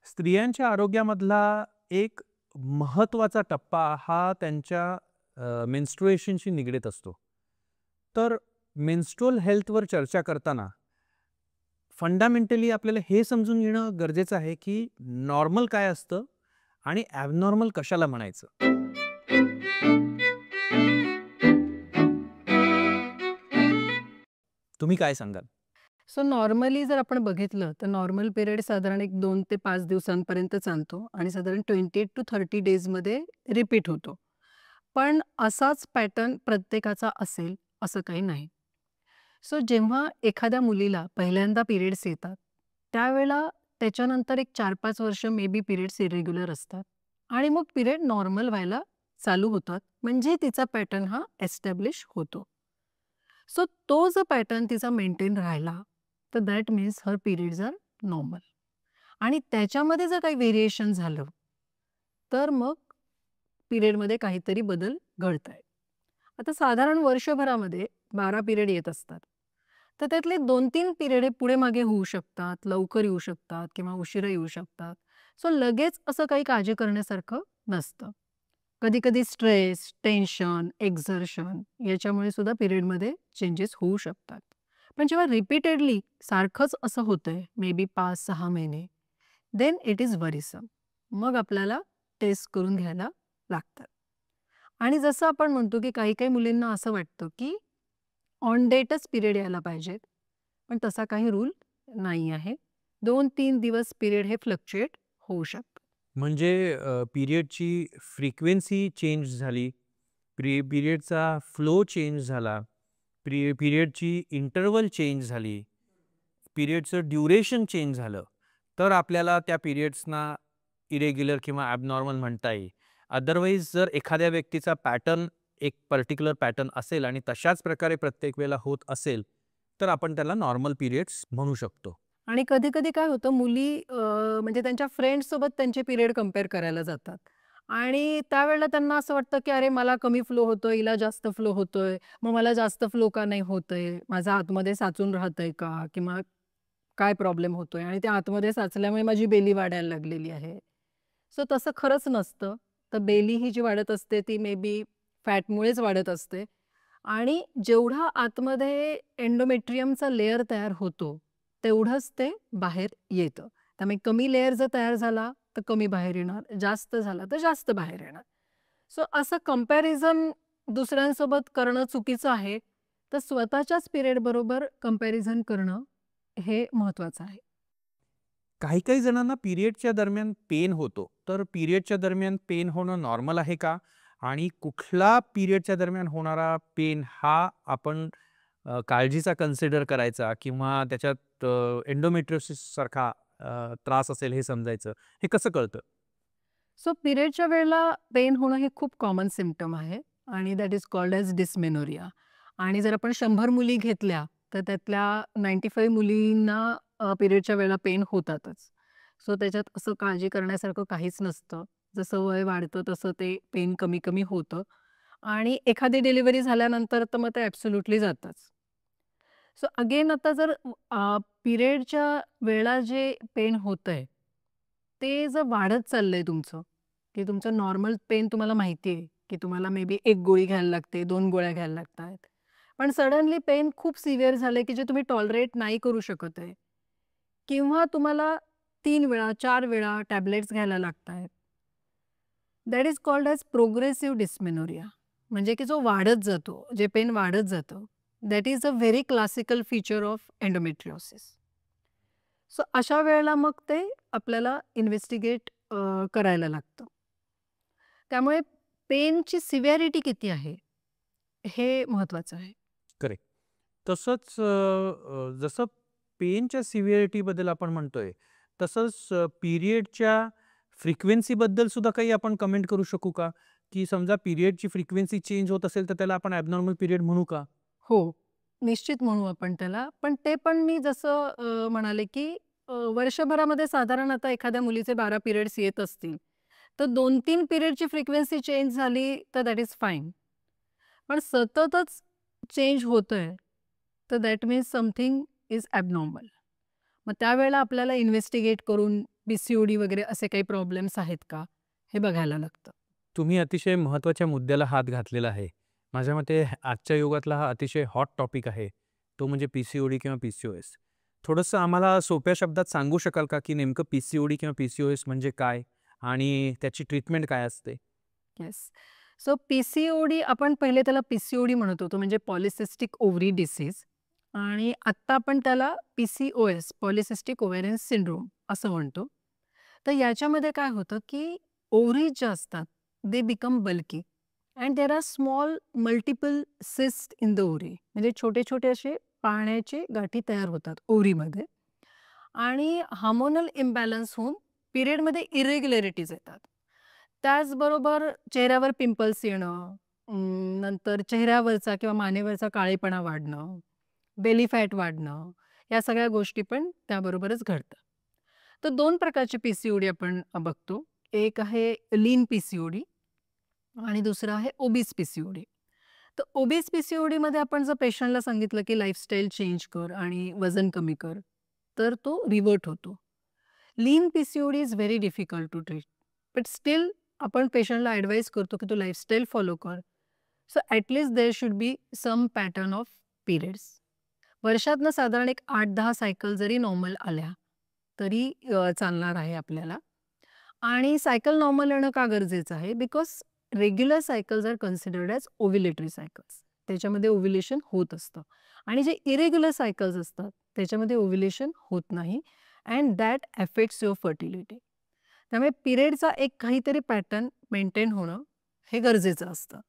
स्त्रियांच्या आरोग्यामधला एक महत्त्वाचा टप्पा हा त्यांच्या मेन्स्ट्रुएशनशी निगडीत असतो. तर मेन्स्ट्रुअल हेल्थवर चर्चा करताना फंडामेंटली आपल्याला हे समजून घेणं गरजेचं आहे, की नॉर्मल काय असतं आणि ॲबनॉर्मल कशाला म्हणायचं? तुम्ही काय सांगाल? सो नॉर्मली जर आपण बघितलं तर नॉर्मल पिरियड साधारण एक 2 ते 5 दिवसांपर्यंत चालतो आणि साधारण 28 टू 30 डेजमध्ये रिपीट होतो. पण असाच पॅटर्न प्रत्येकाचा असेल असं काही नाही. सो जेव्हा एखाद्या मुलीला पहिल्यांदा पिरियड्स येतात, त्यावेळेला त्याच्यानंतर एक 4-5 वर्ष मे बी पिरियड्स इरेग्युलर असतात आणि मग पिरियड नॉर्मल व्हायला चालू होतात. म्हणजे तिचा पॅटर्न हा एस्टॅब्लिश होतो. सो तो जर पॅटर्न तिचा मेंटेन राहिला, तर that means her periods are normal. आणि त्याच्यामध्ये जर काही व्हेरिएशन झालं, तर मग पिरियडमध्ये काहीतरी बदल घडतायत. आता साधारण वर्षभरामध्ये 12 पिरियड येत असतात. तर त्यातले 2-3 पिरियड हे पुढे-मागे होऊ शकतात, लवकर येऊ शकतात किंवा उशिरा येऊ शकतात. सो लगेच असं काही काळजी करण्यासारखं नसतं. कधी-कधी स्ट्रेस, टेन्शन, एक्झर्शन याच्यामुळे सुद्धा पिरियडमध्ये चेंजेस होऊ शकतात. पण जेव्हा रिपीटेडली सारखंच असं होतंय, मे बी 5-6 महिने, देन इट इज वरीसम. मग आपल्याला टेस्ट करून घ्यायला लागतात. आणि जसं आपण म्हणतो, की काही-काही मुलींना असं वाटतं, की ऑन डेटच पिरियड यायला पाहिजेत. पण तसा काही रूल नाही आहे. 2-3 दिवस पिरियड हे फ्लक्च्युएट होऊ शकतात. म्हणजे पिरियडची फ्रिक्वेन्सी चेंज झाली, पिरियडचा फ्लो चेंज झाला, पिरियडची इंटरव्हल चेंज झाली, पिरियडचं ड्युरेशन चेंज झालं, तर आपल्याला त्या पिरियड्सना इरेग्युलर किंवा ॲबनॉर्मल म्हणता येईल. अदरवाईज जर एखाद्या व्यक्तीचा पॅटर्न एक पर्टिक्युलर पॅटर्न असेल आणि तशाच प्रकारे प्रत्येक वेळेला होत असेल, तर आपण त्याला नॉर्मल पिरियड्स म्हणू शकतो. आणि कधी-कधी काय होतं मुली म्हणजे त्यांच्या फ्रेंड्ससोबत त्यांचे पिरियड कंपेअर करायला जातात. आणि त्यावेळेला त्यांना असं वाटतं, की अरे मला कमी फ्लो होतोय, हिला जास्त फ्लो होतोय. मग मला जास्त फ्लो का नाही होतंय? माझं आतमध्ये साचून राहतंय का? किंवा काय प्रॉब्लेम होतोय? आणि ते आतमध्ये साचल्यामुळे माझी बेली वाढायला लागलेली आहे. सो तसं खरंच नसतं. तर बेली ही जी वाढत असते ती मे बी फॅटमुळेच वाढत असते. आणि जेवढा आतमध्ये एंडोमेट्रियमचा लेयर तयार होतो, तेवढंच ते बाहेर येतं. त्यामुळे कमी लेयर जर तयार झाला, तर कमी बाहेर येणार. जास्त झाला तर जास्त बाहेर येणार. सो असं कंपॅरिझन दुसऱ्यांसोबत करणं चुकीचं आहे. तर स्वतःच्याच पिरियडबरोबर कंपॅरिझन करणं हे महत्त्वाचं आहे. काही-काही जणांना पिरियडच्या दरम्यान पेन होतो. तर पिरियडच्या दरम्यान पेन होणं नॉर्मल आहे का? आणि कुठला पिरियडच्या दरम्यान होणारा पेन हा आपण काळजीचा कन्सिडर करायचा किंवा त्याच्यात एंडोमेट्रियोसिस सारखा त्रास असेल हे समजायचं. हे कसं कळतं? सो पिरियडच्या वेळेला पेन होणं हे खूप कॉमन सिम्प्टम आहे आणि that is called as dysmenorrhea. आणि जर आपण 100 मुली घेतल्या, तर त्यातल्या 95 मुलींना पिरियडच्या वेळेला पेन होतातच. सो त्याच्यात असं काळजी करण्यासारखं काहीच नसतं. जसं वय वाढतं तसं ते पेन कमी-कमी होतं आणि एखादी डिलिव्हरी झाल्यानंतर तर मग ते ॲब्सोल्युटली जातंच. सो अगेन आता जर पिरियडच्या वेळेला जे पेन होतंय, ते जर वाढत चाललंय तुमचं, की तुमचं नॉर्मल पेन तुम्हाला माहिती आहे, की तुम्हाला मे बी 1 गोळी घ्यायला लागते, 2 गोळ्या घ्यायला लागतायत. पण सडनली पेन खूप सिव्हिअर झालंय, की जे तुम्ही टॉलरेट नाही करू शकत आहे किंवा तुम्हाला 3 वेळा, 4 वेळा टॅब्लेट्स घ्यायला लागतायत. That is called as progressive dysmenorrhea. म्हणजे की जो वाढत जातो, जे पेन वाढत जातं, that is a very classical feature of endometriosis. So अशा वेळेला मग ते आपल्याला इन्व्हेस्टिगेट करायला लागतं. त्यामुळे पेनची सिव्हिअरिटी किती आहे, हे महत्त्वाचं आहे. करेक्ट. तसंच जसं पेनच्या सिव्हिअरिटीबद्दल आपण म्हणतोय, तसंच पिरियडच्या फ्रिक्वेन्सीबद्दल सुद्धा काही आपण कमेंट करू शकू का? की समजा पिरियडची फ्रिक्वेन्सी चेंज होत असेल, तर त्याला आपण ॲबनॉर्मल पिरियड म्हणू का? हो, निश्चित म्हणू आपण त्याला. पण ते पण मी जसं म्हणाले, की वर्षभरामध्ये साधारण आता एखाद्या मुलीचे 12 पिरियड्स येत असतील, तर 2-3 पिरियडची फ्रिक्वेन्सी चेंज झाली, तर दॅट इज फाईन. पण सततच चेंज होतंय, तर that means something is abnormal. मग त्यावेळेला आपल्याला इन्व्हेस्टिगेट करून PCOD वगैरे असे काही प्रॉब्लेम्स आहेत का, हे बघायला लागतं. तुम्ही अतिशय महत्त्वाच्या मुद्द्याला हात घातलेला आहे. माझ्या मते आजच्या युगातला हा अतिशय हॉट टॉपिक आहे. तो म्हणजे PCOD किंवा PCOS. थोडंसं आम्हाला सोप्या शब्दात सांगू शकाल का, की नेमकं PCOD किंवा PCOS म्हणजे काय आणि त्याची ट्रीटमेंट काय असते? येस. सो PCOD आपण पहिले त्याला PCOD म्हणत होतो, म्हणजे पॉलिसिस्टिक ओव्हरी डिसीज, आणि आत्ता आपण त्याला PCOS, पॉलिसिस्टिक ओव्हॅरियन सिंड्रोम असं म्हणतो. तर याच्यामध्ये काय होतं, की ओव्हरीज ज्या असतात they become bulky and there are small multiple cyst in the ovary, म्हणजे छोटे छोटे असे पाण्याचे गाठी तयार होतात ओव्हरीमध्ये, आणि हार्मोनल इम्बॅलन्स होऊन पिरियडमध्ये इरेग्युलरिटीज येतात. त्याचबरोबर चेहऱ्यावर पिंपल्स येणं, नंतर चेहऱ्यावरचा किंवा मानेवरचा काळेपणा वाढणं, बेली फॅट वाढणं, या सगळ्या गोष्टी पण त्याबरोबरच घडतात. तर 2 प्रकारचे PCOD आपण बघतो. एक आहे लीन PCOD आणि दुसरं आहे ओबीस PCOD. तर ओबीस PCODमध्ये आपण जर पेशंटला सांगितलं की लाईफस्टाईल चेंज कर आणि वजन कमी कर, तर तो रिव्हर्ट होतो. Lean PCOD is very difficult to treat, but still आपण पेशंटला ॲडवाईस करतो की तू लाईफस्टाईल फॉलो कर. So at least there should be some pattern of periods. वर्षातनं साधारण एक 8-10 सायकल जरी नॉर्मल आल्या तरी चालणार आहे आपल्याला. आणि सायकल नॉर्मल येणं का गरजेचं आहे? Because regular cycles are considered as ovulatory cycles. त्याच्यामध्ये ओव्ह्युलेशन होत असतं, आणि जे इरेग्युलर सायकल्स असतात त्याच्यामध्ये ओव्ह्युलेशन होत नाही, and that affects your fertility. त्यामुळे पिरियडचा एक काहीतरी पॅटर्न मेंटेन होणं हे गरजेचं असतं.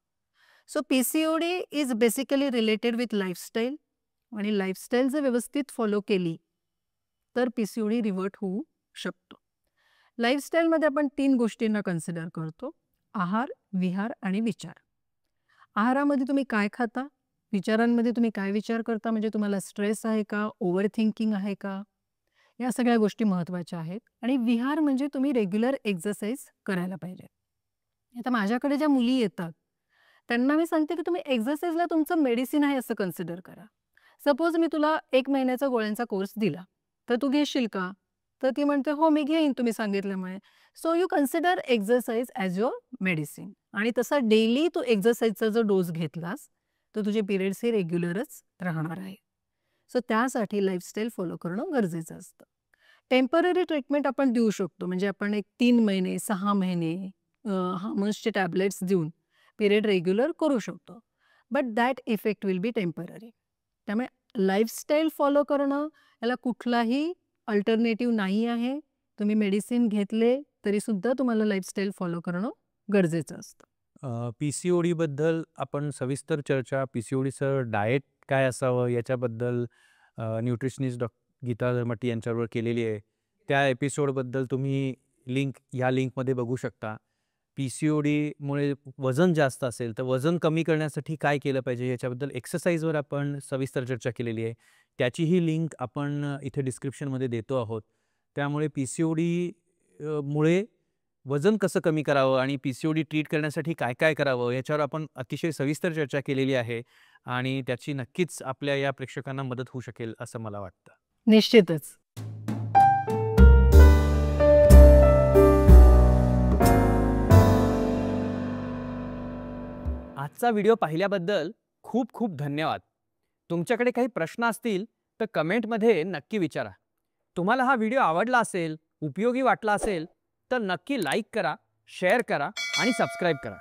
So PCOD is basically related with lifestyle, आणि लाईफस्टाईल जर व्यवस्थित फॉलो केली तर PCOD रिव्हर्ट होऊ शकतो. लाईफस्टाईलमध्ये आपण 3 गोष्टींना कन्सिडर करतो: आहार, विहार आणि विचार. आहारामध्ये तुम्ही काय खाता, विचारांमध्ये तुम्ही काय विचार करता, म्हणजे तुम्हाला स्ट्रेस आहे का, ओव्हर थिंकिंग आहे का, या सगळ्या गोष्टी महत्त्वाच्या आहेत. आणि विहार म्हणजे तुम्ही रेग्युलर एक्सरसाइज करायला पाहिजे. आता माझ्याकडे ज्या मुली येतात त्यांना मी सांगते की तुम्ही एक्सरसाइजला तुमचं मेडिसिन आहे असं कन्सिडर करा. सपोज मी तुला 1 महिन्याचा गोळ्यांचा कोर्स दिला, तर तू घेशील का? तर ती म्हणते, हो मी घेईन तुम्ही सांगितल्यामुळे. So you consider exercise as your medicine, आणि तसा डेली तू एक्सरसाइजचा जर डोस घेतलास तर तुझे पिरियड्स हे रेग्युलरच राहणार आहे. सो त्यासाठी लाईफस्टाईल फॉलो करणं गरजेचं असतं. टेम्पररी ट्रीटमेंट आपण देऊ शकतो, म्हणजे आपण एक 3 महिने 6 महिने हार्मोन्सचे टॅबलेट्स देऊन पिरियड रेग्युलर करू शकतो, but that effect will be temporary. त्यामुळे लाईफस्टाईल फॉलो करणं याला कुठलाही अल्टरनेटिव्ह नाही आहे. तुम्ही मेडिसिन घेतले तरीसुद्धा तुम्हाला लाईफस्टाईल फॉलो करणं गरजेचं असतं. PCODबद्दल आपण सविस्तर चर्चा, PCODचं डाएट काय असावं याच्याबद्दल न्यूट्रिशनिस्ट गीता धर्मटी यांच्याबरोबर केलेली आहे. त्या एपिसोडबद्दल तुम्ही ह्या लिंकमध्ये बघू शकता. PCODमुळे वजन जास्त असेल तर वजन कमी करण्यासाठी काय केलं पाहिजे याच्याबद्दल एक्सरसाइजवर आपण सविस्तर चर्चा केलेली आहे. त्याचीही लिंक आपण इथे डिस्क्रिप्शनमध्ये देतो आहोत. त्यामुळे PCOD मुळे वजन कसं कमी करावं आणि PCOD ट्रीट करण्यासाठी काय काय करावं याच्यावर आपण अतिशय सविस्तर चर्चा केलेली आहे, आणि त्याची नक्कीच आपल्या या प्रेक्षकांना मदत होऊ शकेल असं मला वाटतं. निश्चितच. आजचा व्हिडिओ पाहिल्याबद्दल खूप खूप धन्यवाद. तुमच्याकडे काही प्रश्न असतील तर कमेंटमध्ये नक्की विचारा. तुम्हाला हा व्हिडिओ आवडला असेल, उपयोगी वाटला असेल तर नक्की लाईक करा, शेअर करा आणि सबस्क्राईब करा.